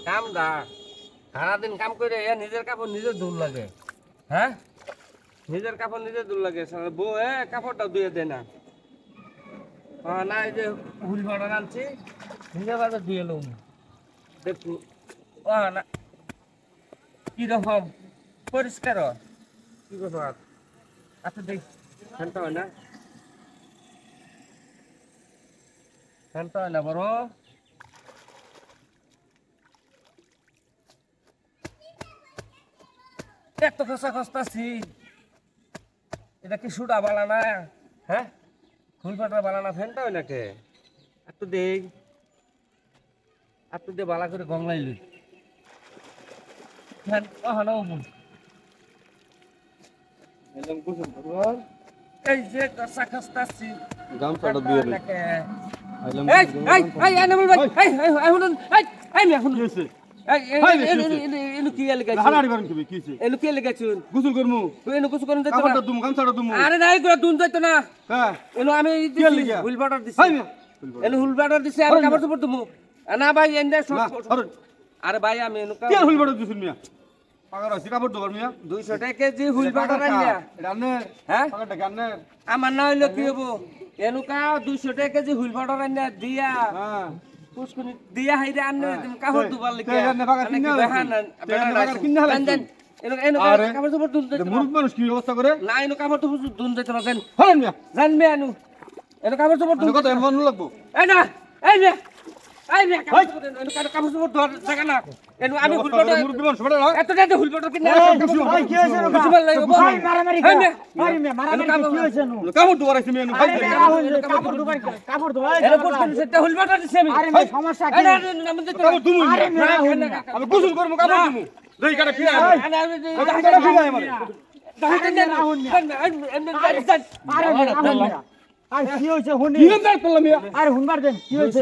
কাম দা সারাদিন কাম করে নিজের কাপড় নিজের ধুল লাগে। হ্যাঁ, নিজের কাপড় নিজের ধুল লাগে। বউ কাপড়টা ধুয়ে দেয় না। না এই যে হুল ভাড়া আনছি নিজের বাজার ধুয়ে লুম দেখু। না কিরকম পরিষ্কার কি ব্যাপার? আচ্ছা দেখ ফ্যানটা হয় না, ফ্যানটা হয় না বড়। এত খসা খসতাছি, এটা কি সুডা বালানা? হ্যাঁ, ফুল ফাটা বালানা, ফ্যানটা হয় নাকি? একটু দেখ, একটু দিয়ে বালা করে গংলাই লই ফ্যান। এই যে খসা খসতাছি গামছাটা দিয়ে দে। গোসল করমু কাপড়টা দুমু গামছাটা দুমু। আরে নাই করে দুন যাইতো না। হ্যাঁ এনো আমি হুইল বাটার দিছি, এনো হুইল বাটার দিছি আর কাপড় চোপড় দুমু। না ভাই এন্ডা আরে ভাই আমি এনো কে হুইল বাটার দিছুন মিয়া? পাগার আছে কাপড় দোকান মিয়া 200 টাকা কেজি হুইল বাটার আইনা। রান্নে হ্যাঁ পাগারটা গান্নে আমার না হইলো কি হবো? এনুকা 200 টাকা কেজি হুইল বাটার আইনা দিয়া হ্যাঁ পুষ্কুনি দিয়া হাইরে আননে তুমি কাপড় দুবার লিখে তে রান্নে পাগার কিনা কিনা দেন এনো এনো কাপড় চোপড় দুন যাইতো মুরুদ মানুষ কি অবস্থা করে? না। এনো কাপড় চোপড় দুন যাইতো না। দেন হরেন মিয়া জানবে এনো এনো কাপড় চোপড় দুন কত এমন লাগবো? এই না এই না এই না কাপড় চোপড় ধর জায়গা না। এনো আমি হুইল বাটার মুরুদ মানুষ বড় না এত টাকা হুইল বাটার কিনা ভাই কি হইছে নো বুঝবার লাগবে ভাই মারামারি কি মারামারি কি হইছে নো? কাপড় দোকান আছে মিয়া ভাই কাপড় দুবাই এনো পুষ্কুনি সেটা হুইল বাটার দিছি আমি। আরে ভাই সমস্যা কি? কাপড় দুমু আরে মেরা আমি গোসল করমু কাপড় দুমু দেই কাটা ফিরা আরে কি হইছে হুনি? নিয়মদার করলাম মিয়া আরে হুনবার দেন কি হইছে?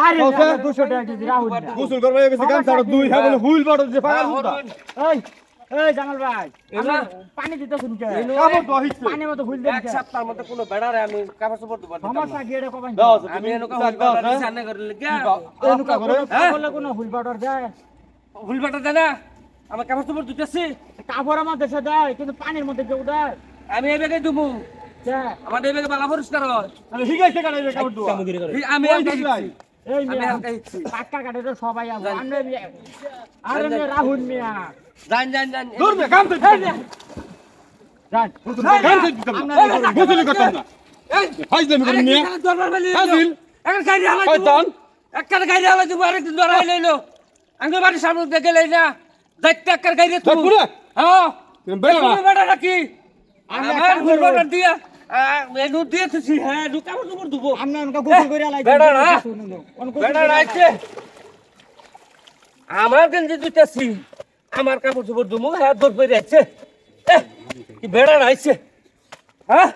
আরে 200 টাকা দিছি রাহুল না। গোসল করবা গেছে গামছাটা দুই হ্যাঁ বলে হুইল বাটার যে পাগার হুদা এই এই জামাল ভাই আমরা পানি দিতে শুন কে? কাপড় তো হিচ্ছে পানি মতো হুইল দেন কে? সমস্যা কি এটা কবাই? এনুকা করে বলে কোন হুইল বাটার দেয়? কাপড় আমার দেশে দেয় কিন্তু পানির মধ্যে কেউ দেয়? আমি এই বেগে দুমু দেয়। আমার এই বেগে বালা পরিষ্কার হয়। আমি হিগাইছে কাটা এই কাপড় দুয়া আমি ওই আর দিছি নাই। এই আমি মিয়া আর কাইছি পাক্কা কাটে তো সবাই আছে আমরা আরে মিয়া রাহুল মিয়া জান জান জান দূর মিয়া কাম তো যান কাম তো দিতাম না গোসল করতাম না ফাইজলামি করুন মিয়া দরবার বলি ফাজিল এখন গাড়ি হালাই দিব শয়তান একখান গাড়ি হালাই দিব আরেকদিন ধরাই লইলো আঙ্গুর বাড়ির সামনে দেখে লই না যাইতে একখান গাড়ি তুই পুরো হ্যাঁ বেড়া তুমি বেটা নাকি আমার ভুল বাটা দিয়া এনু দিয়েছি। হ্যাঁ নু কাপড় চোপড় দুবো আমরা উনকা গোসল করে আলাই বেড়া না বেড়া রাইছে আমার গেঞ্জি দুইটাছি আমার কাপড় চোপড় দুমু হ্যাঁ দৌড় করে যাচ্ছে কি বেড়া রাইছে হ্যাঁ